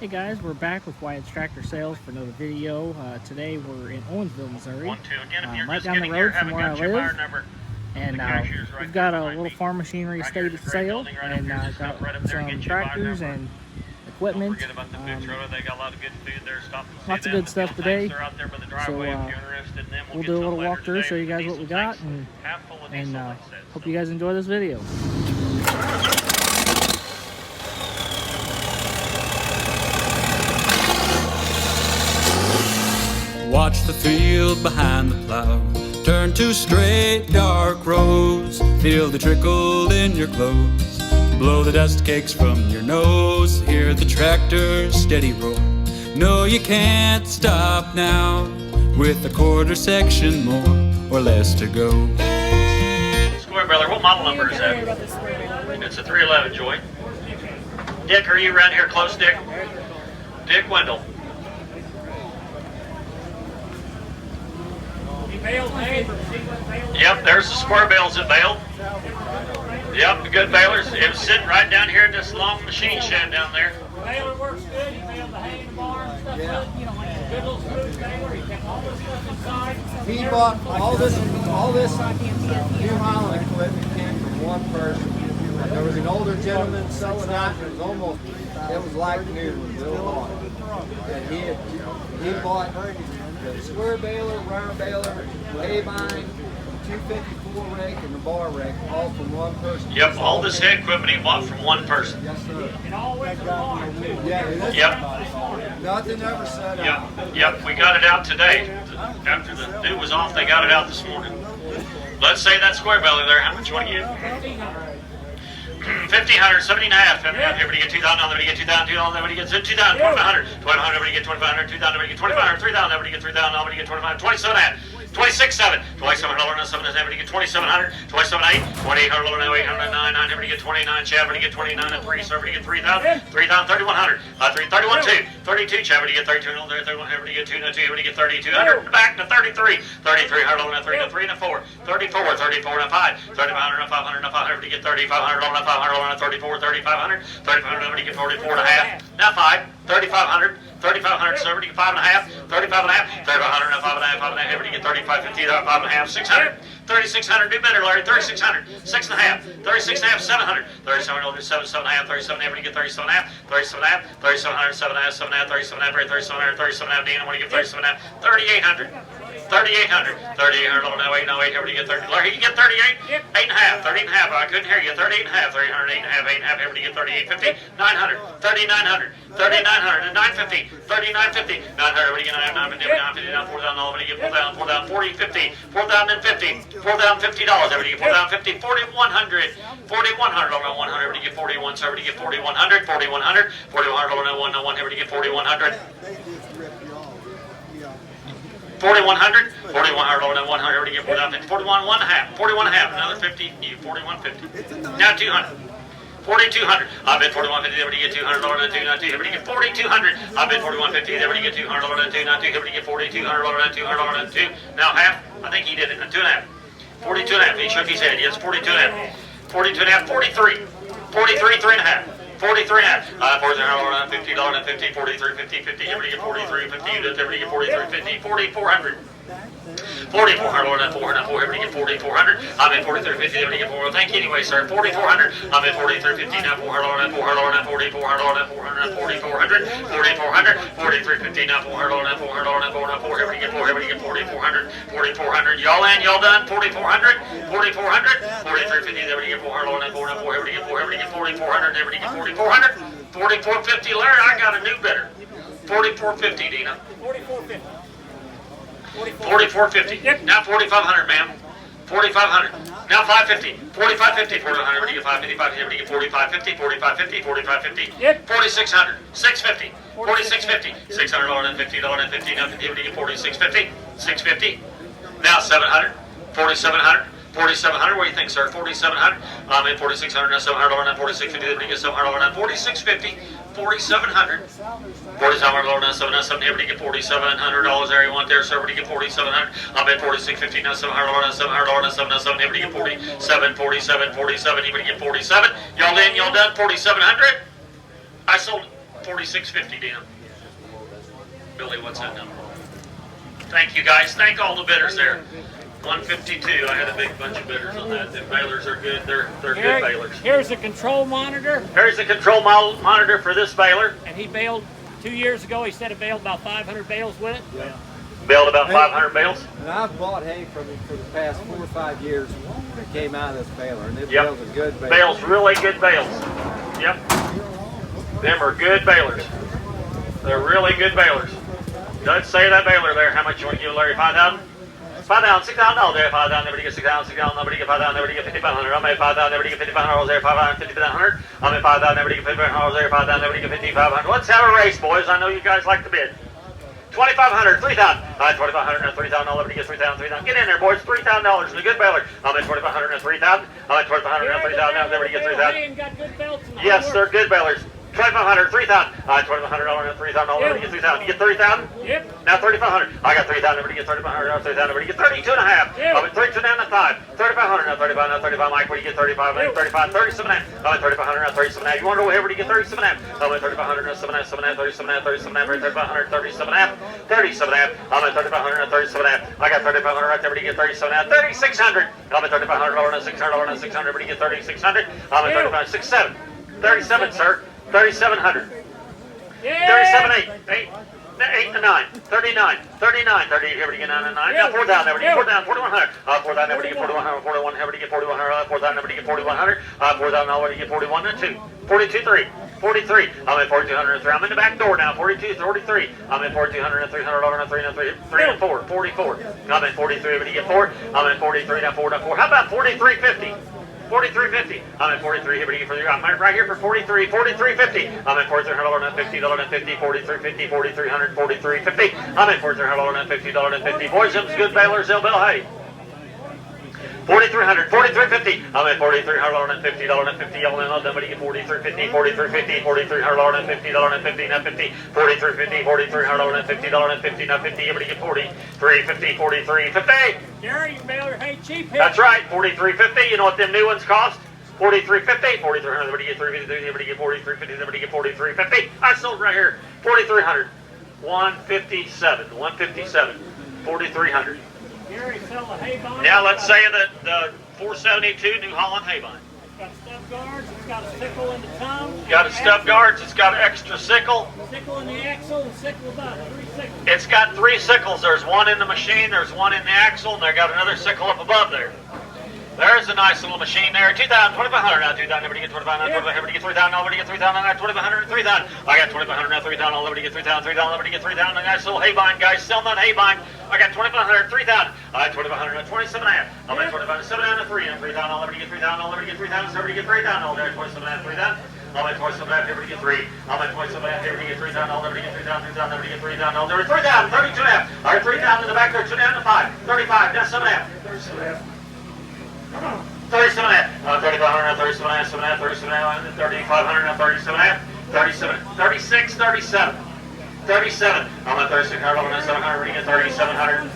Hey guys, we're back with Wyatt's Tractor Sales for another video. Today we're in Owensville, Missouri, right down the road from where I live. And we've got a little farm machinery estate sale, and got some tractors and equipment. Lots of good stuff today. So we'll do a little walkthrough, show you guys what we got, and hope you guys enjoy this video. Watch the field behind the plow, turn to straight dark rows, feel the trickle in your clothes, blow the dust cakes from your nose, hear the tractor's steady roar. No, you can't stop now, with a quarter section more or less to go. Square baler, what model number is that? It's a 311 joint. Dick, are you around here close, Dick? Dick Wendell. Yep, there's the square bales that baled. Yep, the good balers. It was sitting right down here in this long machine shed down there. The baler works good. He baled the hay in the barn and stuff good. You know, like a good little smooth baler. He kept all this stuff inside. He bought all this new Holland equipment came from one person. There was an older gentleman selling out. It was like new when Bill bought it. And he bought the square baler, round baler, Haybine, 254 rake, and the bar rake, all from one person. Yep, all this hay equipment he bought from one person. Yes, sir. And all went to the barn, too. Yeah, Yep. Nothing ever set out. Yep, we got it out today. After the dew was off, they got it out this morning. Let's say that square baler there, how much you want to get? 1,500, 70.5. Everybody get 2,000, everybody get 2,000, 2,000, everybody get 2,000, 2,500, 2,500, everybody get 2,500, 2,000, everybody get 2,500, 3,000, everybody get 3,000, everybody get 2,500, 27.5. 26.7, $2,700, everybody get 2,700, 27.8, 2,800, 809, everybody get 29, Chad, everybody get 29 and 3, so everybody get 3,000, 3,100, 31.2, 32, Chad, everybody get 32, everybody get 2, everybody get 3,200, back to 33, 3,300, 3 and a 4, 34, 34 and a 5, 3,500, 500, 500, everybody get 3,500, 500, 34, 3,500, 3,500, everybody get 44 and a half, now 5, 3,500. 3,500, so everybody get 5.5, 35.5, 3,500, 5.5, 5.5, everybody get 3,550, 5.5, 600, 3,600, do better, Larry, 3,600, 6.5, 36.5, 700, 3,700, 7.5, 37, everybody get 37.5, 37.5, 3,700, 7.5, 7.5, 37.5, 37.5, 37.5, Dean, I want to get 37.5, 3,800. 3,800, 3,800, no 8, everybody get 30. Larry, you get 38? 8.5, 38.5, I couldn't hear you. 38.5, 300, 8.5, 8.5, everybody get 38.50. 900, 3,900, 3,900, 950, 3,950, 900, everybody get 950, 950, 4,000, everybody get 4,000, 4,000, 40, 50, 4,050, $4,050, everybody get 4,050, 4,100, 4,100, 100, everybody get 41, so everybody get 4,100, 4,100, 4,100, 1, everybody get 4,100. 4,100, 4,100, 100, everybody get 4,050, 41, 1.5, 41 and a half, another 50, you 41.50. Now 200. 4,200. I bet 41.50. Everybody get $200 and 2, not 2. Everybody get 4,200. I bet 41.50. Everybody get $200 and 2, not 2. Everybody get $4,200 and $200 and 2. Now half. I think he did it. 2.5. 42 and a half. He shook his head. Yes, 42 and a half. 42 and a half. 43. 43, 3.5. 43 and a half. $4,000 and $50 and 50. 43, 50, 50. Everybody get 43, 50. Everybody get 43, 50. 4,400. 4,400, 400, everybody get 4,400. I'm at 4,350, everybody get 4,000. Thank you anyway, sir. 4,400. I'm at 4,350 now. 400, 400, 4,400, 400, 4,400, 4,400, 4,350 now. 400, 400, 400, everybody get 4, everybody get 4,400, 4,400. Y'all in, y'all done? 4,400, 4,400, 4,350, everybody get 400, 400, everybody get 4, everybody get 4,400, everybody get 4,400, 4,450. Larry, I got a new bidder. 4,450, Dina. 4,450. 4,450. Now 4,500, ma'am. 4,500. Now 550. 4,550. 4,500. Everybody get 550. 550. Everybody get 4,550. 4,550. 4,550. 4,600. 650. 4,650. $600 and $50 and 50. Now 50. Everybody get 4,650. 650. Now 700. 4,700. 4,700. What do you think, sir? 4,700. I'm at 4,600. Now $700 and 4,650. Everybody get $700 and 4,650. 4,700. 4,700, now 7, everybody get $4,700 there you want there, so everybody get 4,700. I'm at 4,650, now $700, now $700, now 7, everybody get 47, 47, 47, everybody get 47. Y'all in, y'all done? 4,700? I sold it. 4650, Dan. Billy, what's that number? Thank you, guys. Thank all the bidders there. 152. I had a big bunch of bidders on that. The balers are good. They're good balers. Here's the control monitor. Here's the control monitor for this baler. And he baled 2 years ago. He said he baled about 500 bales with it. Yeah. Baled about 500 bales. And I've bought hay from him for the past 4 or 5 years that came out of this baler, and it Yep. bales a good baler. Bales, really good bales. Yep. Them are good balers. They're really good balers. Let's say that baler there. How much you want to give Larry? 5,000? 5,000, $6,000 there. 5,000, nobody get 6,000, 6,000, nobody get 5,000, nobody get 5,500. I made 5,000, nobody get $5,500 there. 5,000, 5,500. I made 5,000, nobody get $5,500 there. 5,000, nobody get 5,500. Let's have a race, boys. I know you guys like to bid. 2,500, 3,000. 2,500, 3,000. Nobody gets 3,000, 3,000. Get in there, boys. $3,000 in a good baler. I made 2,500, 3,000. I made 2,500, 3,000. Nobody gets 3,000. Got good belts in the Yes, whole they're works. good balers. 2,500, 3,000. $2,500 and 3,000. Nobody gets 3,000. You get 30,000? Yep. Now 3,500. I got 3,000. Nobody gets 3,500. 3,000. Nobody gets 32 and a half. Yeah. I went 32 down to 5. 3,500. Now 35. Now 35. Mike, what do you get? 35. Yeah. 35. 37 and a half. I went 3,500. Now 37 and a half. You want to go ahead? What do you get? 37 and a half. I went 3,500. Now 7 and a half. 7 and a half. 37 and a half. 37 and a half. 3,500. 37 and a half. 37 and a half. I went 3,500. Now 37 and a half. I got 3,500 right there. What do you get? 37 and a half. 3,600. I went $3,500. Now $600. Now 600. What do you get? 3,600. I went 35. 67. 37, sir. 3,700. 37, 8 and 9, 39, 39, 38, everybody get 9 and 9. Now 4,000, everybody get 4,000, 4,100. 4,000, everybody get 4,100, 41, everybody get 4,100, 4,000, everybody get 4,100, 4,000, everybody get 41 and 2, 42, 3, 43. I'm at 4,203. I'm in the back door now. 42, 43. I'm at 4,200 and $300 and 3 and 3 and 4, 44. I'm at 43, everybody get 4. I'm at 43, now 4, now 4. How about 43.50? 43.50. I'm at 43. Everybody get for the. I'm right here for 43. 43.50. I'm at $4,300 and $50 and 50. 43.50. 4,300. 43.50. I'm at $4,300 and $50 and 50. Boys, them's good balers. They'll bill hay. 4,300, 43.50. I'm at $4,300 and $50 and 50. Y'all know somebody get 43.50, 43.50, $4,300 and $50 and 50, now 50, 43.50, $4,300 and $50 and 50, now 50. Everybody get 43.50, 43.50. Gary, you baler hay cheap here. That's right, 43.50. You know what them new ones cost? 43.50, 4,300. Everybody get 350. Everybody get 43.50. Everybody get 43.50. I sold right here. 4,300, 157, 157, 4,300. Gary, sell the Haybine. Now let's say that the 472 New Holland Haybine. It's got stub guards. It's got a sickle in the tongue. Got a stub guards. It's got an extra sickle. Sickle in the axle. The sickle about 3 sickles. It's got 3 sickles. There's one in the machine. There's one in the axle, and they got another sickle up above there. There's a nice little machine there. 2,000, 2,500 now. 2,000. Everybody get 2,500. Everybody get 3,000. Everybody get 3,000. I got 2,500. 3,000. I got 2,500 now. 3,000. Everybody get 3,000. 3,000. Everybody get 3,000. A nice little Haybine, guys. Selling that Haybine. I got 2,500. 3,000. I got 2,500. 27 and a half. I'm at 2,500. 7 and a 3. And 3,000. Everybody get 3,000. Everybody get 3,000. Everybody get 3,000. All there. 27 and a half. 3,000. I'm at 27 and a half. Everybody get 3. I'm at 27 and a half. Everybody get 3,000. Everybody get 3,000. 3,000. Everybody get 3,000. All there. 3,000. 32 and a half. I got 3,000 in the back there. 2 down to 5. 35. Now 7 and a half. 37 and a half. 37 and a half. 3,500, 37 and a half, 7 and a half, 37 and a half, 3,500, 37 and a half, 37, 36, 37, 37. I'm at 3,600, 700, reading at 3,700.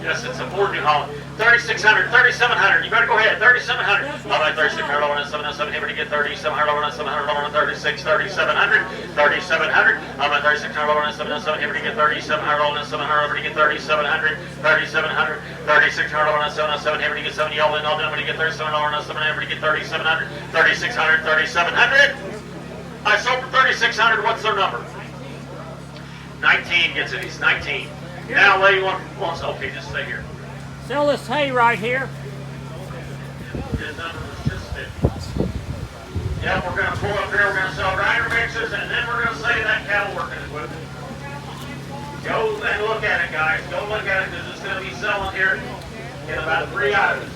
Yes, it's a Ford New Holland. 3,600, 3,700. You better go ahead. 3,700. I'm at 3,600, 707. Here to get 3,700, 700, 36, 3,700, 3,700. I'm at 3,600, 707. Here to get 3,700, 700. Here to get 3,700, 3,700, 3,600, 707. Here to get 70. All in all, then to get 3,700, 700. Here to get 3,700, 3,600, 3,700. I sold for 3,600. What's their number? 19 gets it. He's 19. Now, what do you want? Okay, just stay here. Sell this hay right here. His number was just 50. Yeah, we're going to pull up here, we're going to sell grinder mixers, and then we're going to say that cattle working equipment. Go and look at it, guys. Go look at it, because it's going to be selling here in about 3 hours.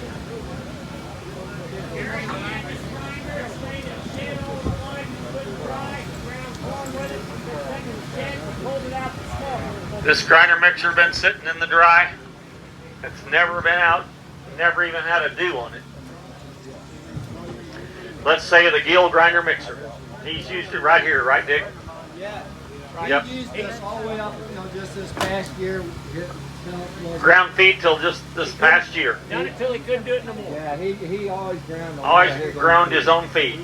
This grinder mixer been sitting in the dry. It's never been out, never even had a dew on it. Let's say the Gehl grinder mixer. He's used it right here, right, Dick? Yeah. Yep. He used this all the way up, just this past year. Ground feed till just this past year. Done it till he couldn't do it no more. Yeah, he always ground. Always ground his own feed.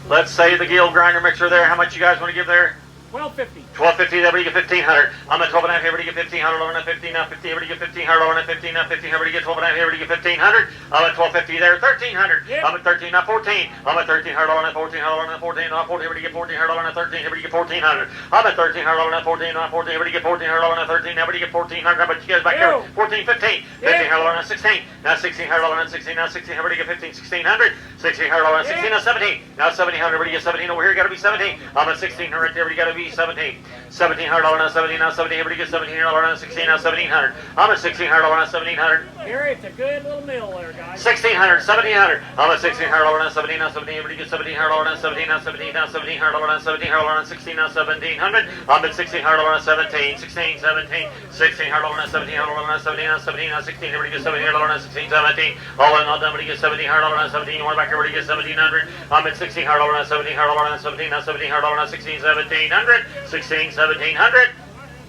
Let's say the Gehl grinder mixer there. How much you guys want to give there? $12.50. $12.50, everybody get $1,500. I'm at 12.5, everybody get $1,500, on at 15, now 50, everybody get $1,500, on at 15, now 50, everybody get 12.5, everybody get $1,500. I'm at 12.50 there, $1,300. Yep. I'm at 13, now 14. I'm at 1,300, on at 14, on at 14, on 14, everybody get 1,400, on at 13, everybody get 1,400. I'm at 1,300, on at 14, on 14, everybody get 1,400, on at 13, everybody get 1,400. How about you guys back there? 14, 15, 1,500, on at 16, now 1,600, on at 16, now 16, everybody get 15, 1,600, 1,600, on at 16, now 17, now 1,700, everybody get 17 over here, gotta be 17. I'm at 1,600 right there, everybody gotta be 17. $1,700 now 17, now 17, everybody gets $1,700 now 16, now 1,700. I'm at $1,600 now 1,700. Gary, it's a good little mill there, guys. 1,600, 1,700. I'm at $1,600 now 17, now 17, everybody gets $1,700 now 17, now 17, now 1,700 now 1,700 now 16, now 1,700. I'm at $1,600 now 17, 16, 17, $1,600 now 17, now 17, now 17, now 16, everybody gets $1,700 now 16, 17. All in all, everybody gets $1,700 now 17. One back, everybody gets 1,700. I'm at $1,600 now 17, now 17, now 1,700 now 16, 1,700, 16, 1,700.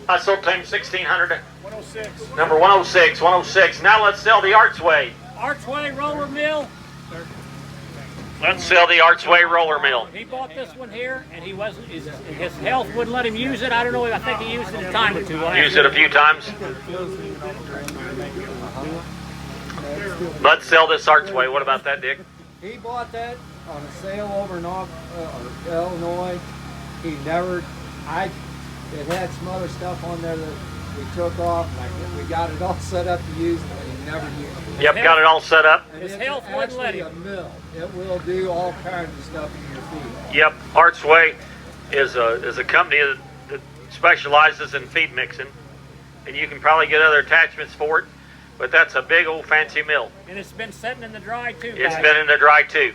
I sold time 1,600. 106. Number 106, 106. Now let's sell the Archway. Archway roller mill. Let's sell the Archway roller mill. He bought this one here, and he wasn't. His health wouldn't let him use it. I don't know. I think he used it a time or two. Used it a few times. Let's sell this Archway. What about that, Dick? He bought that on a sale over in Illinois. He never, it had some other stuff on there that we took off. Like we got it all set up to use, but he never used it. Yep, got it all set up. And His it's health wouldn't let actually him. a mill. It will do all kinds of stuff in your feed. Yep, Archway is a company that specializes in feed mixing, and you can probably get other attachments for it, but that's a big old fancy mill. And it's been sitting in the dry too, guys. It's been in the dry too.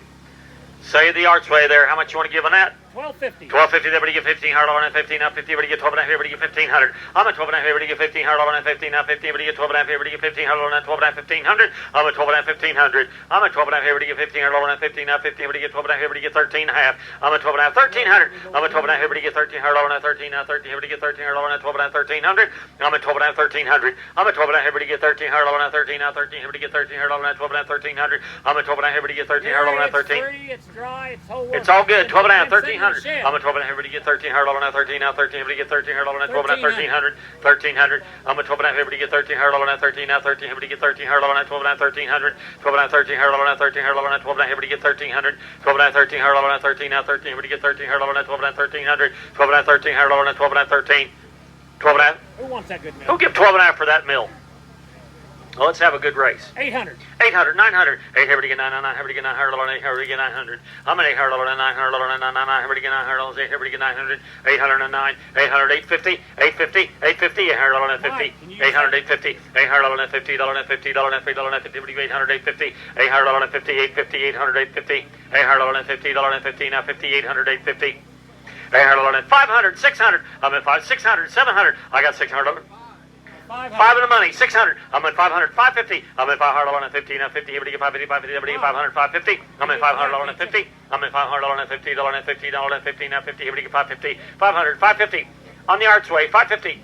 Say the Archway there. How much you want to give on that? $12.50. $12.50, everybody get $1,500 on that 15, now 50, everybody get 12.5, everybody get 1,500. I'm at 12.5, everybody get $1,500 on that 15, now 50, everybody get 12.5, everybody get 1,500 on that 12.5, 1,500. I'm at 12.5, 1,500. I'm at 12.5, everybody get 1,500 on that 15, now 50, everybody get 12.5, everybody get 13.5. I'm at 12.5, 1,300. I'm at 12.5, everybody get 1,300 on that 13, now 13, everybody get 1,300 on that 12.5, 1,300. I'm at 12.5, 1,300. I'm at 12.5, everybody get 1,300 on that 13, now 13, everybody get 1,300 on that 12.5, 1,300. I'm at 12.5, everybody get 1,300 on that 13. It's free, it's dry, it's whole. It's all good. 12.5, It's sitting in the 1,300. shed. I'm at 12.5, everybody get 1,300 on that 13, now 13, everybody get 1,300 on that 12.5, 1,300. 1,300. I'm at 12.5, everybody get 1,300 on that 13, now 13, everybody get 1,300 on that 12.5, 1,300. 12.5, 1,300 on that 1,300 on that 12.5, everybody get 1,300. 12.5, 1,300 on that 13, now 13, everybody get 1,300 on that 12.5, 1,300. 12.5, 1,300 on that 12.5, 13. 12.5. Who wants that good mill? Who'll give 12.5 for that mill? Well, let's have a good race. 800. 800, 900. 8, everybody get 999, everybody get 900 on 8, everybody get 900. I'm at 800 on 900 on 999, everybody get 900 on 8, everybody get 900. 809, 800, 850, 850, 850, 800 on that 50. 800, 850, 800 on that 50, $50, $50, $50, everybody 800, 850, 800 on that 50, 850, 800, 850, 800 on that 50, $50, now 50, 800, 850. 800 on it, 500, 600. I'm at 5, 600, 700. I got 600 on it. 500. 5 in the money, 600. I'm at 500, 550. I'm at 500 on it, 50, now 50. Everybody get 550, 550. Everybody get 500, 550. I'm at 500 on it, 50. I'm at 500 on it, 50, on it, 50, on it, 50, now 50. Everybody get 550, 500, 550. On the Archway, 550.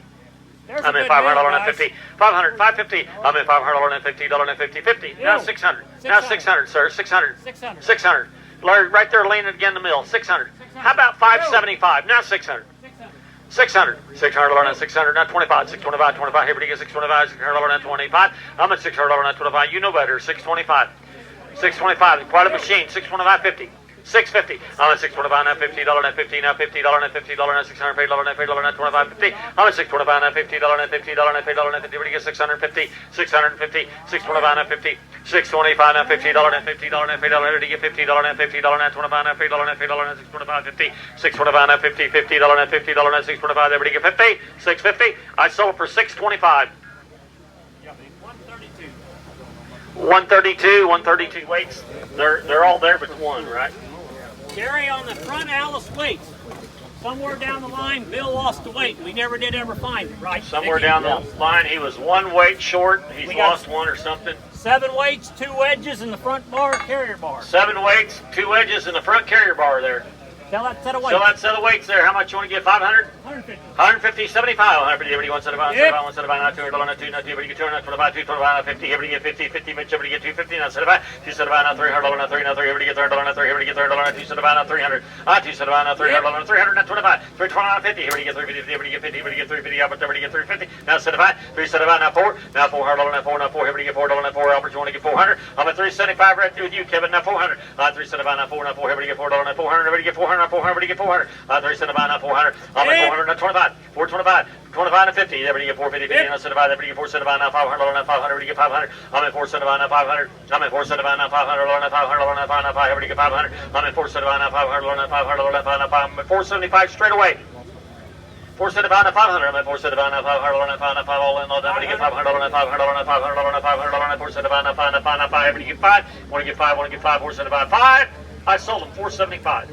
There's I'm a at good 500 mill, on it, guys. 50, 500, 550. I'm at 500 on it, 50, on it, 50, 50. Now Yo. 600. Now 600, sir, 600. 600. 600. Larry, right there laying it again in the mill, 600. How about 575? Now 600. 600. 600 on that 600, not 25. 625, 25. Everybody get 625. 600 on that 25. I'm at 600 on that 25. You know better. 625. 625. Quite a machine. 625, 50. 650. I'm at 625 now 50 now 50 now 50 now 50 now 600 now 50 now 25 50. I'm at 625 now 50 now 50 now 50 now 50. Everybody get 650. 650. 625 now 50. 625 now 50 now 50 now 50 now. Everybody get 50 now 50 now 25 now 50 now 50 now 625 50. 625 now 50 50 now 50 now 625. Everybody get 50. 650. I sold for 625. 132. 132 weights. They're all there but one, right? Gary, on the front Allis weights, somewhere down the line, Bill lost the weight. We never did ever find it, right? Somewhere Vicky? down the line, he was one weight short. He's We got- lost one or something. 7 weights, 2 wedges in the front bar, carrier bar. 7 weights, 2 edges in the front carrier bar there. Sell that set of weights. Sell that set of weights there. How much you want to get? 500? 150. 150, 75. 150, everybody wants set of Yep. one set of not 200, not 2, not 2, everybody get 200, 25, 225, 50, everybody get 50, 50, Mitch, everybody get 250, not set of 2 set of not 300, not 3, not 3, everybody get 300, not 3, everybody get 300, not 2 set of not 300, 2 set of not 300, not 300, not 25, 325, 50, everybody get 350, everybody get 50, everybody get 350, Albert, everybody get 350, now set of 3 set of not 4, now 400, not 4, not 4, everybody get 4, not 4, Albert, you want to get 400, I'm at 375 right through with you, Kevin, now 400, 3 set of not 4, not 4, everybody get 4, not 400, everybody get 400, not 400, everybody get 400, 3 set of not 400, I'm at 400, not 25, 425, 25 and 50, everybody get 450, 50, not set of everybody get 4 set of not 500, not 500, everybody get 500, I'm at 4 set of not 500, I'm at 4 set of not 500, not 500, not 500, everybody get 500, I'm at 4 set of not 500, not 500, not 500, I'm at 475 straight away. 4 set of not 500, I'm at 4 set of not 500, not 500, all in, all everybody get 500, not 500, not 500, not 500, not 4 set of not 5, not 5, not 5, everybody get 5, want to get 5, want to get 5, 4 set of 5, I sold them 475.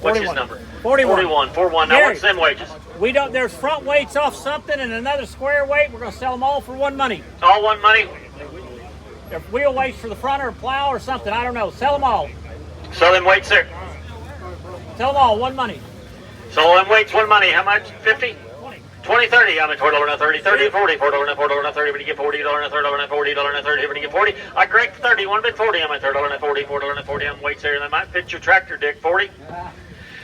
What's his number? 41. 41. Now what's them wages? We don't. There's front weights off something and another square weight. We're gonna sell them all for one money. All one money? They're wheel weights for the front or a plow or something. I don't know. Sell them all. Sell them weights there. Sell them all. One money. Sell them weights one money. How much? 50? 20, 30. I'm at $20, 30, 30, 40, $4, $4, 30. Everybody get $40, $30, $40, $30. Everybody get 40. I Greg 30. One bit 40. I'm at $30, 40, $4, 40. I'm weights there. That might fit your tractor, Dick. 40.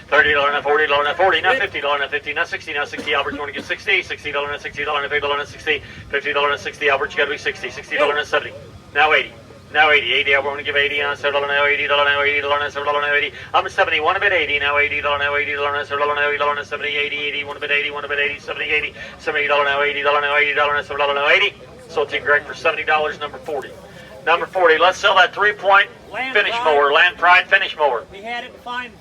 $30, not $40, not $40, not $50, not $50, not $60, not $60. Albert, you want to get $60, $60, not $60, not $50, not $60, $50, not $60. Albert, you got to be $60, $60, not $70. Now $80. Now 80, 80, I want to give 80 on $7, now $80, now $80, $7, now 80. I'm at 70, one a bit 80, now $80, now $80, now $7, now 80, 70, 80, 80, one a bit 80, one a bit 80, 70, 80, $70, now $80, now $80, now $7, now 80. So it's Greg for $70, number 40. Number 40, let's sell that 3-point finish mower, Landpride finish mower. He had it behind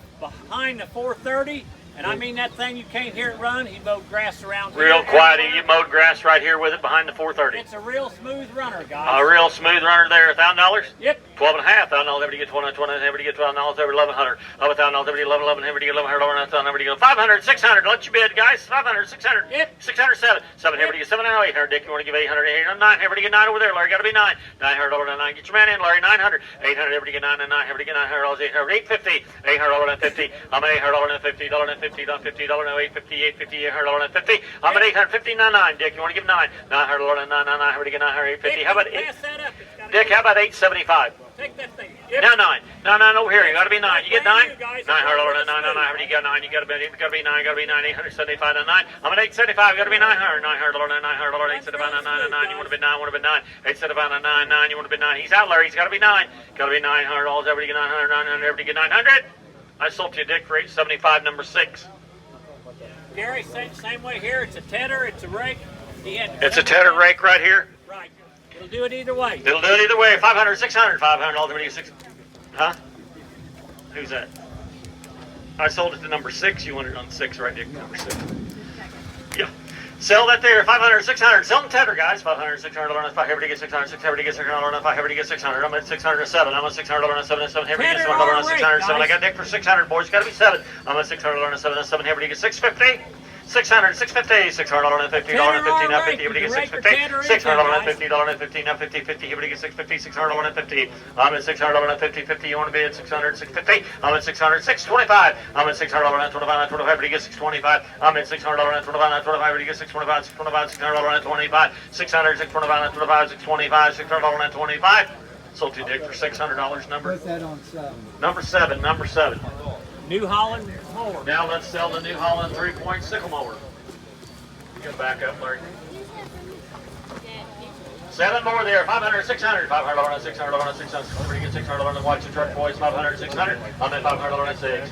the 430. And I mean that thing, you can't hear it run. He mowed grass around here. Real quiet, you mowed grass right here with it behind the 430. It's a real smooth runner, guys. A real smooth runner there, $1,000? Yep. 12 and a half, $1,000, everybody get 20, everybody get $12, every 1,100. Of $1,000, everybody 11, everybody get 1,100, everybody get 500, 600. Let you bid, guys. 500, 600. Yep. 600, 7. 7, everybody get 700, 800. Dick, you want to give 800, 800, 9. Everybody get 9 over there. Larry, got to be 9. $900, 9. Get your man in, Larry. 900. 800, everybody get 9 and 9. Everybody get $900, 800, 850. $800, I'm at $800, $50, $50, $50, now 850, 850, $800, I'm at 850, 9. Dick, you want to give 9? $900, 9, everybody get 900, 850. How about 8? Dick, how about 875? Take that thing. Yep. Now 9. No, over here. You got to be 9. You get 9? $900, 9. Everybody got 9. You got to be 9. Got to be 9. 875 and 9. I'm at 875. Got to be 900. $900, 875 and 9 and 9. You want to be 9? Want to be 9? 875 and 9. 9. You want to be 9? He's out, Larry. He's got to be 9. Got to be $900. Everybody get 900. 900. Everybody get 900. I sold to you, Dick, for 875, number 6. Gary, same way here. It's a tedder. It's a rake. It's a tedder rake right here. Right. It'll do it either way. It'll do it either way. 500, 600, 500. All the 6. Huh? Who's that? I sold it to number 6. You wanted it on 6, right, Dick? Number 6. Yeah. Sell that there. 500, 600. Sell them tedder, guys. 500, 600. Everybody get 600. 600. Everybody get 600. Everybody get 600. I'm at 607. I'm at 600. 7. 7. Everybody get 700. 607. I got Dick for 600. Boys, got to be 7. I'm at 600. 7. 7. Everybody get 650. 600, 650, $600, $50, $50, now 50, everybody gets 650, $600, $50, $50, now 50, 50, everybody gets 650, $600, $50. I'm at $600, $50, $50, you want to be at 600, 650, I'm at 600, 625, I'm at $600, 25, 25, everybody gets 625, I'm at $600, 25, 25, everybody gets 625, 625, $600, 25, 600, 625, 25, 625, $600, 25. Sold to Dick for $600, number. Put that on 7. Number 7, number 7. New Holland mower. Now let's sell the New Holland 3-point sickle mower. You can back up, Larry. 7 more there. 500, 600. $500, $600, $600. Everybody get $600. Watch the truck, boys. 500, 600. I'm at $500, 6.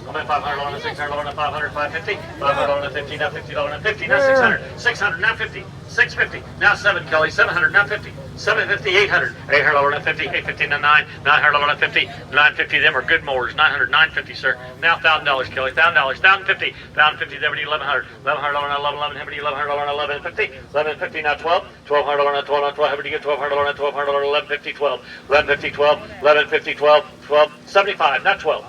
I'm at $500, $600, 500, 550, $500, $50, now $50, 50, now 600, 600, now 50, 650, now 7, Kelly, 700, now 50, 750, 800, $800, now 50, 850, now 9, $900, now 50, 950, them are good mowers, 900, 950, sir, now $1,000, Kelly, $1,000, 1,050, 1,050, everybody, 1,100, $1,100, now 11, everybody, $1,100, now 1150, 1150, now 12, $1,200, now 12, now 12, everybody get $1,200, now 1,200, 1150, 12, 1150, 12, 1150, 12, 12, 75, not 12.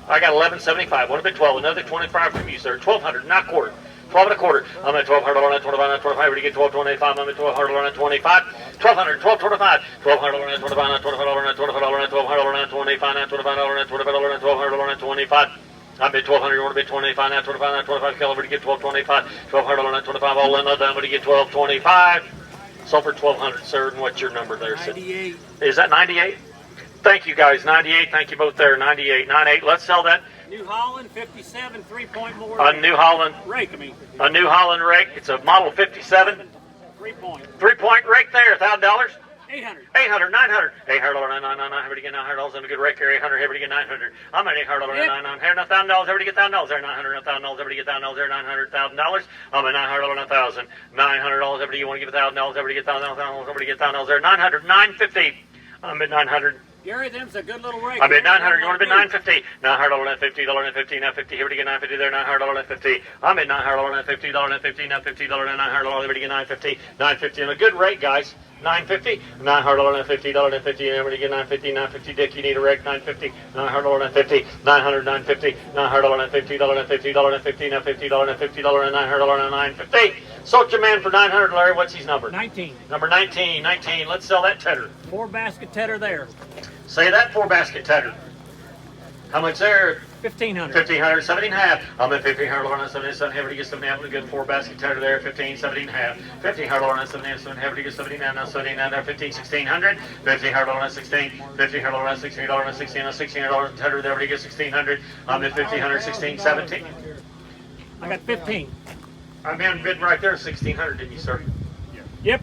I got 1175. Would have been 12. Another 25 from you, sir. 1,200, not quarter. 12 and a quarter. I'm at $1,200, 25, 25. Everybody get 12, 25. I'm at $1,200, 25. $1,200, $1,225, $1,200, $1,225, $1,225, $1,225, $25, $25, $1,225. I bid $1,200. You want to bid $25 now? $25 now? $25. Kill over to get $1,225. $1,200, $25. All in. Done. But to get $1,225. Sold for $1,200, sir. And what's your number there, sir? 98. Is that 98? Thank you, guys. 98. Thank you both there. 98. 98. Let's sell that. New Holland 57 3-point mower. A New Holland. Rake, I mean. A New Holland rake. It's a model 57. 3-point. 3-point rake there. $1,000. 800. 800, 900, $800, 999, everybody get $900 on a good rake here, 800, everybody get 900. I'm at $800, 999, here, $1,000, everybody get $1,000 there, 900, $1,000, everybody get $1,000 there, $900,000. I'm at $900, 1,000, $900, everybody, you want to give $1,000, everybody get $1,000, everybody get $1,000 there, 900, 950. I'm at 900. Gary, them's a good little rake. I bid 900. You want to bid 950? $900, $50, $950, $950. Here we get 950 there. $900, $950. I'm at $900, $950, $950, $950, $900. Everybody get 950, 950. And a good rate, guys. 950, $900, $950, $950. Everybody get 950, 950. Dick, you need a rake. 950, $900, 950, $900, 950, $900, $950, $950, $950, $950, $950, $900, $950. Sold your man for 900, Larry. What's his number? 19. Number 19, 19. Let's sell that tedder. 4-basket tedder there. Say that 4-basket tedder. How much there? 1,500. 1,500, 17.5. I'm at 1,500, Lord, 77. Everybody gets 7.5. A good 4-basket tedder there. 15, 17.5. 1,500, Lord, 77. Everybody gets 79. Now 79 there. 15, 1,600. 1,500, Lord, 16. 1,500, Lord, 16. $16, 16, $16 tedder there. Everybody gets 1,600. I'm at 1,500, 16, 17. I got 15. I'm in bid right there. 1,600, didn't you, sir? Yep.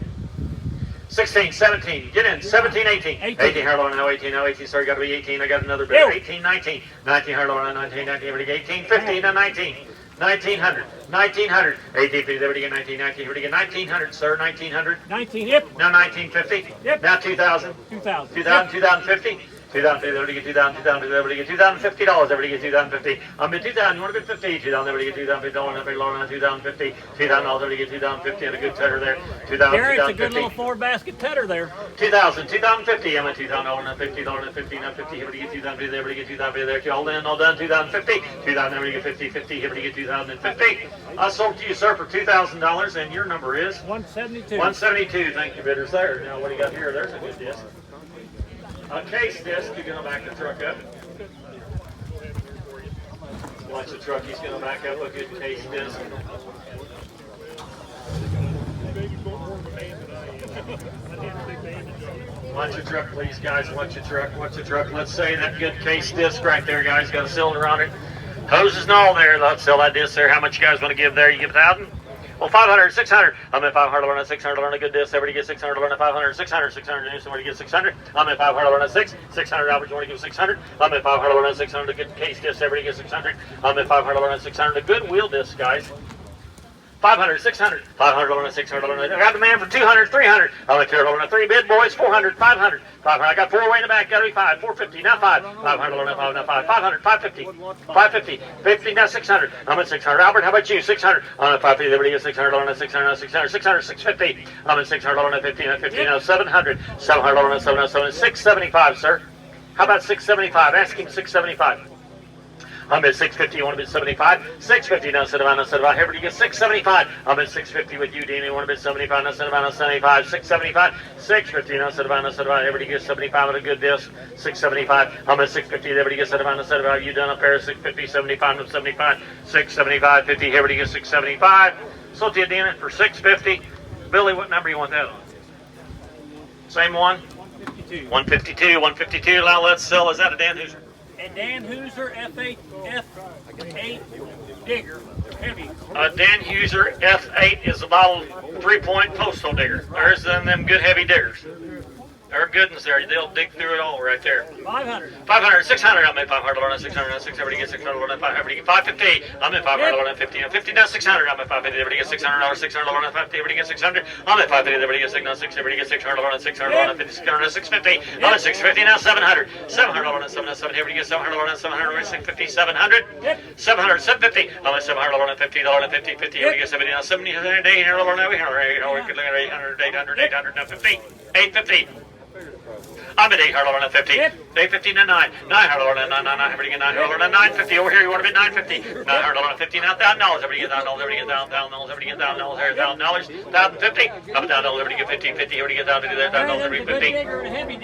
16, 17, get in, 17, 18. 18, Harlow, now 18, now 18, sorry, got to be 18, I got another bid. 18, 19, 19, Harlow, now 19, 19, everybody get 18, 15, now 19, 1900, 1900, 1850, everybody get 19, 19, everybody get 1900, sir, 1900. 19, yep. Now 1950, Yep. now 2000, 2,000. 2000, 2050. 2,050, everybody get 2,000, 2,000, everybody get $2,050, everybody get 2,050. I'm at 2,000, you want to bid 50, 2,000, everybody get $2,050, everybody lower now, 2,050, $2,000, everybody get 2,050, and a good tedder there, 2,000, Gary, it's a good 2,050. little 4-basket tedder there. 2,000, 2,050, I'm at $2,000, now 50, now 50, now 50, everybody get 2,050, everybody get 2,050 there, all in, all done, 2,050, 2,000, everybody get 50, 50, everybody get 2,050. I sold to you, sir, for $2,000, and your number is? 172. 172, thank you, bidders there. Now, what do you got here? There's a good disc. A case disc, you're going to back the truck up. Watch the truck, he's going to back up a good case disc. Watch your truck, please, guys. Watch your truck, watch your truck. Let's say that good case disc right there, guys. Got a cylinder on it. Hoses and all there. Let's sell that disc there. How much you guys want to give there? You give 1,000? Well, 500, 600. I'm at 500, learn a 600, learn a good disc. Everybody get 600, learn a 500, 600, 600. Somebody get 600. I'm at 500, learn a 600. Albert, you want to give 600? I'm at 500, learn a 600. A good case disc. Everybody get 600. I'm at 500, learn a 600. A good wheel disc, guys. 500, 600, 500, learn a 600. I got the man for 200, 300. I'm at 200, 3 bid, boys. 400, 500. 500. I got 4 way in the back. Got to be 5. 450. Now 5. 500. Learn a 5. Now 5. 500. 550. 550. 50. Now 600. I'm at 600. Albert, how about you? 600. I'm at 550. Everybody gets 600. Learn a 600. Now 600. 600. 650. I'm at 600. Learn a 50. Now 50. Now 700. 700. Learn a 700. 675, sir. How about 675? Ask him 675. I'm at 650. You want to bid 75? 650. Now, sit around. Everybody get 675. I'm at 650 with you, Dean. You want to bid 75? Now, sit around. 75. 675. 650. Now, sit around. Everybody gets 75 with a good disc. 675. I'm at 650. Everybody gets 75. You done up there? 650. 75. 75. 675. 50. Everybody gets 675. So, to you, Dean, for 650. Billy, what number you want that on? Same one? 152. 152. 152. Now, let's sell. Is that a Danuser? A Danuser F8 digger, heavy. A Danuser F8 is a model 3-point postal digger. There's them good heavy diggers. They're good ones there. They'll dig through it all right there. 500. 500, 600. I'm at 500. Learn 600. 600. Everybody get 600. Learn 500. Everybody get 550. I'm at 500. Learn 50. 50 now 600. I'm at 550. Everybody get 600. 600. Learn 50. Everybody get 600. I'm at 550. Everybody get 600. Everybody get 600. Learn 600. Learn 50. 600. 650. I'm at 650 now 700. 700. Learn 700. Everybody get 700. Learn 700. 650. 700. 700. 750. I'm at 700. Learn 50. Learn 50. 50. Everybody get 70 now 70. 800. Learn 800. 800. 800. 800. Now 50. 850. I'm at $850. 850 to 9. $900 to 9. Everybody get $900 to 950. Over here, you want to bid $950. $900 to 50. Now $1,000. Everybody get $1,000. Everybody get $1,000. Everybody get $1,000. Here, $1,000. $1,050. Up $1,000. Everybody get 50. 50. Everybody get $1,000. $1,000. Everybody get 50.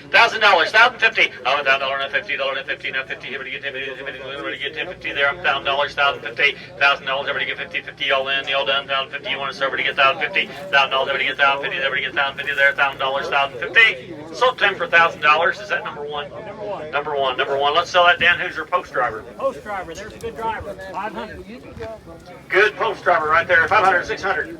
$1,000. $1,050. I'm $1,000 to $50. $50. Now 50. Everybody get 10. Everybody get 10.50 there. $1,000. $1,050. $1,000. Everybody get 50. 50. All in. All done. $1,050. You want to serve? Everybody get $1,050. $1,000. Everybody get $1,050. Everybody get $1,050 there. $1,000. $1,050. Sold 10 for $1,000. Is that number one? Number one. Let's sell that Danuser post driver. Post driver, there's a good driver. 500. Good post driver right there. 500, 600.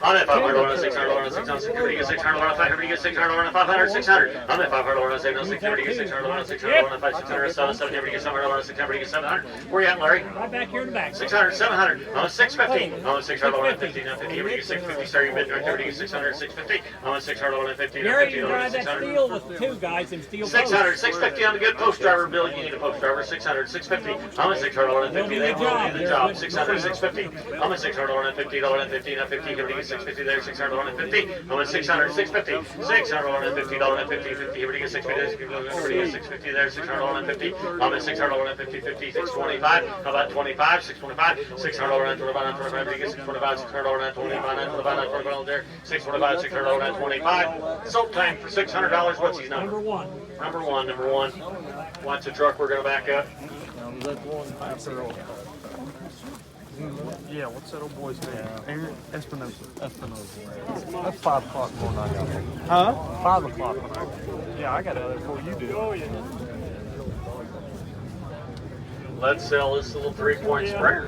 I'm at $500, $600, $600, everybody get $600, everybody get $600, $500, $600. I'm at $500, $600, everybody get $600, $600, $500, $600, everybody get $700, everybody get $700. Where you at, Larry? Right back here in the back. 600, 700. I'm at $650. I'm at $600, $50, now $50. Everybody get $650. Sorry, you bid right there. Everybody get $600, $650. I'm at $600, $50, now Gary, you $50, drive that steel with the two guys and steel 600, 650 on the good post driver. Bill, you need a post driver. 600, 650. I'm at $600, $50. They will do the job. 600, 650. I'm at $600, $50, $50, now $50. Everybody get $650 there. $600, I'm at $600, $650. $650, $50, $50. Everybody get $650. Everybody get $650 there. $600, $50. I'm at $600, $50, $50. $625. How about $25? $625. $600, $25. Everybody get $625. $600, $25. $25 there. $625. $600, $25. Sold time for $600. What's his number? Number one. Watch the truck. We're gonna back up. Yeah, what's that old boy's name? Aaron Espinosa. That's 5 o'clock more than I got there. Huh? 5 o'clock when I got there. Yeah, I got out there before you did. Oh, yeah. Let's sell this little 3-point sprayer.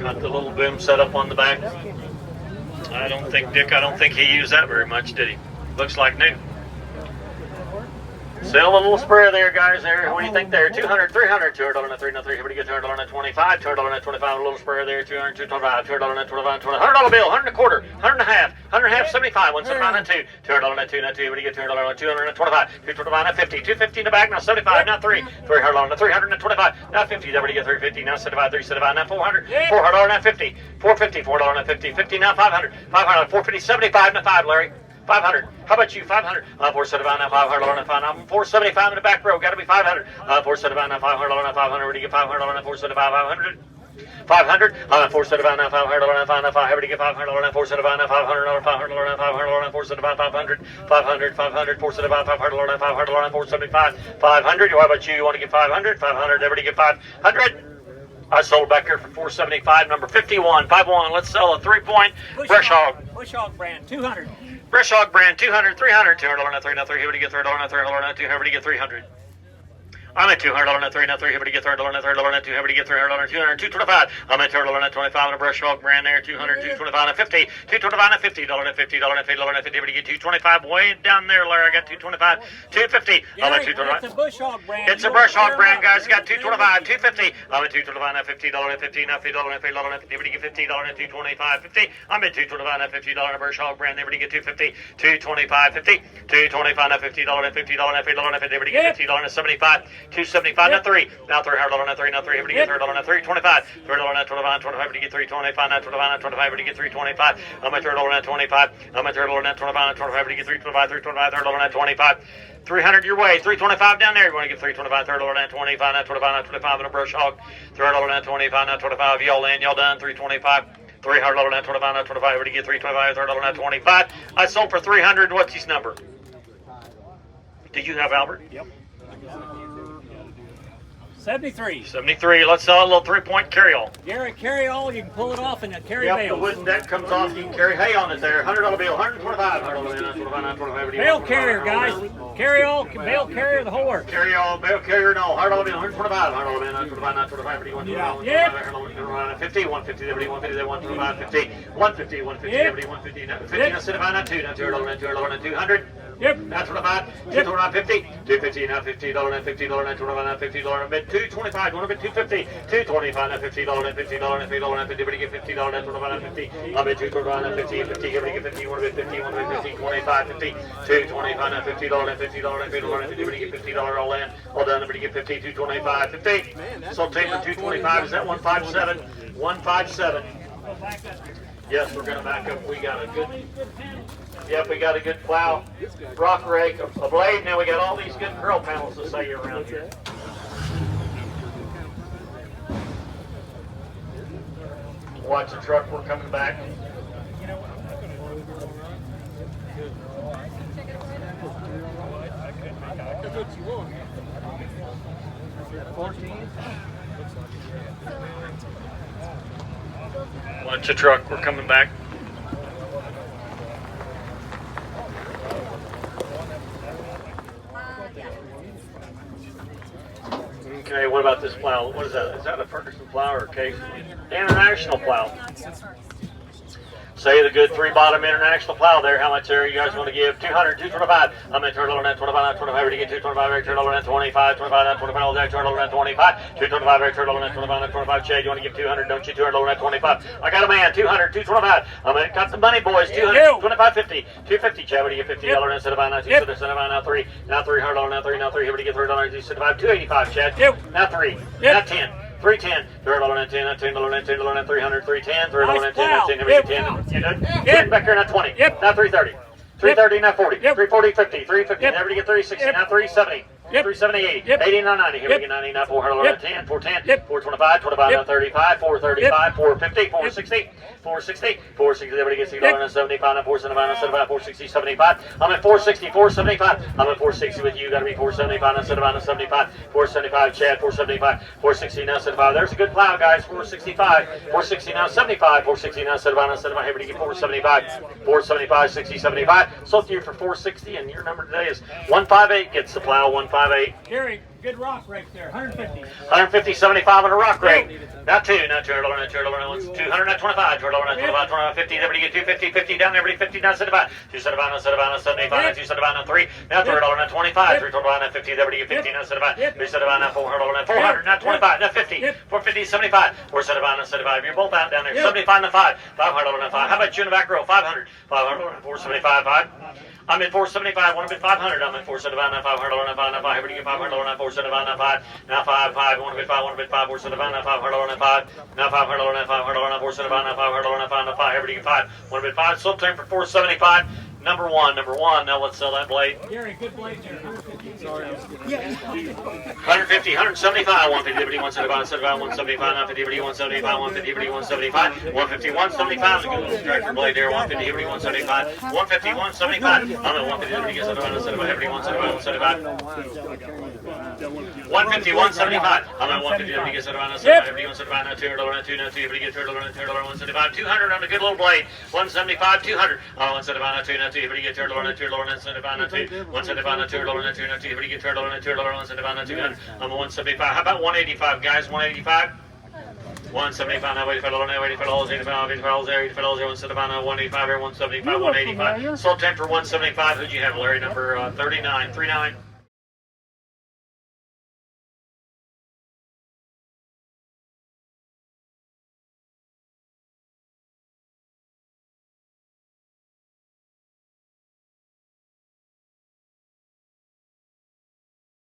Got the little boom set up on the back. I don't think he used that very much, did he? Looks like new. Sell a little sprayer there, guys. There, what do you think there? 200, 300, $200, 300, everybody get $200, 25, $200, 25, a little sprayer there, 200, 225, $200, 25, $100 bill, 100 a quarter, 100 and a half, 100 and a half, 75, 179, 2, $200, 2, everybody get $200, 225, 225, 50, 250 in the back, now 75, now 3, $300, 325, now 50, everybody get 350, now 75, 375, now 400, $400, now 50, 450, $450, 50, now 500, 450, 75, now 5, Larry. 500. How about you? 500. 475 now 500 on 475 in the back row. Got to be 500. 475 now 500 on 500. Where do you get 500 on 475? 500. 500. 475 now 500 on 500. Everybody get 500 on 475 now 500 on 500 on 500 on 475 500. 500. 500. 475 500 on 500 on 475 500. How about you? You want to get 500? 500. Everybody get 500. I sold back here for 475. Number 51. 51. Let's sell a 3-point brush hog. Bush hog brand. 200. Brush hog brand, 200, 300, $200, $300, everybody get $300, $300, everybody get 300. I'm at $200, everybody get $300, everybody get $300, 200, 225. I'm at $200, 25 on a brush hog brand there, 200, 225, 50, 225, $50, $50, everybody get 225. Way down there, Larry, I got 225, 250. I'm at 225. It's a bush hog brand. It's a brush hog brand, guys. Got 225, 250. I'm at 225, $50, 50, now $50, everybody get $50, 225, 50. I'm at 225, $50, brush hog brand, everybody get 250, 225, 50, 225, $50, $50, everybody get $50, 75. 275, now 3, now $300, now 3, now 3, everybody get $300, now 325, $300, now 25, everybody get 325, now 25, now 25, everybody get 325. I'm at $300, now 25, I'm at $300, now 25, now 25, everybody get 325, $325, $300, now 25. 300 your way, 325 down there. You want to get 325, $300, now 25, now 25, now 25 in a brush hog. $300, now 25, now 25. Y'all in, y'all done. 325. $300, now 25, now 25. Everybody get 325, $300, now 25. I sold for 300. What's his number? Do you have Albert? Yep. 73. 73. Let's sell a little 3-point carryall. Gary, Carryall, you can pull it off and carry Yep, bales. the wooden deck comes off. You can carry hay on it there. $100 bill, 125. $125, 25. Bale carrier, guys. Carryall, bale carrier, the whole work. Carryall, bale carrier, no. $100 bill, 125. $100 bill, 125. Everybody want to Yep. 50, 150. Everybody 150. 125, 50. 150, 150. Everybody 150. 50. Now 75, not 2. Now $200, now 200. Yep. That's what about. 250, 250, now $50, now $50, now $25, now $50, bid 225, want to bid 250, 225, now $50, now $50, now $50, now $50, everybody get $50, now $25, now $50, I'll bid 225, now $50, 50, everybody get 50, want to bid 50, want to bid 50, 25, 50, 225, now $50, now $50, now $50, everybody get $50 all in, all done, everybody get 50, 225, 50, so take for 225, is that 157? 157. Yes, we're gonna back up. We got a good, yep, we got a good plow, rock rake, a blade, and then we got all these good curl panels to say around here. Watch the truck, we're coming back. Watch the truck, we're coming back. Okay, what about this plow? What is that? Is that a Ferguson plow or a Case? International plow. Say the good 3-bottom international plow there. How much there you guys want to give? 200, 225. I'm in turtle on that 25, 25, to get 225, turtle on that 25, 25, 25, there, turtle on that 25, 225, turtle on that 25, 25, Chad, you want to give 200, don't you? 200 on that 25. I got a man, 200, 225. I'm in, got the money, boys, 200, 25, 50, 250, Chad, what do you get? $50 instead of now 2, instead of now 3, now $300, now 3, now 3, here, what do you get? $3, instead of 285, Chad, now 3, now 10. 310, $310, $10, $10, $10, $300, 310, $310, $10, $10, $10, back here, now 20, now 330, 330, now 40, 340, 50, 350, never to get 360, now 370. 370, 80, 80, now 90, here we get 90, now 400, 10, 410, 425, 25, now 35, 435, 450, 460, 460, 460, everybody gets $6, now 75, now 475, now 75, 460, 75, I'm at 460, 475, I'm at 460 with you, gotta be 475, now 75, now 75, 475, Chad, 475, 460, now 75, there's a good plow, guys, 465, 460, now 75, 460, now 75, now 75, everybody get 475, 475, 60, 75, sold to you for 460, and your number today is 158, gets the plow, 158. Gary, good rock rake there, 150. 150, 75 on a rock rake. Now 2, now 200, now 200, now 200, now 25, 200, now 25, 25, 50, everybody get 250, 50 down, everybody 50, now 75, 275, now 75, now 75, now 275, now 3, now $300, now 25, 325, now 50, everybody get 50, now 75, 375, now 400, now 400, now 25, now 50, 450, 75, 475, now 75, you're both out down there, 75, now 5, 500, now 5, how about you in the back row, 500, 500, 475, 5. I'm in 475, one bid 500, I'm in 475, now 500, now 5, now 5, everybody get 500, now 475, now 5, now 5, 5, one bid 5, 475, now 500, now 5, now 500, now 500, now 475, now 500, now 5, now 5, everybody get 5, one bid 5, sold time for 475, number one, now let's sell that blade. Gary, good blade there, 150, 175, 150, everybody 175, 175, 150, everybody 175, 150, everybody 175, 150, 175, good little tractor blade there, 150, everybody 175, 150, 175, I'm at 150, everybody gets 175, everybody 175, 150, 175, I'm at 150, everybody gets 175, everybody 175, now 200, now 2, now 2, everybody gets 200, now 200, 175, 200 on a good little blade, 175, 200, 175, now 2, now 2, everybody gets 200, now 200, 175, now 2, 175, now 200, now 2, now 2, everybody gets $200, $200, $175, 200. I'm a 175. How about 185, guys? 185. 175 now, $85, now $85, $85, $85, $175 now, 185 or 175, 185. Sold 10 for 175. Who'd you have, Larry? Number 39, 39.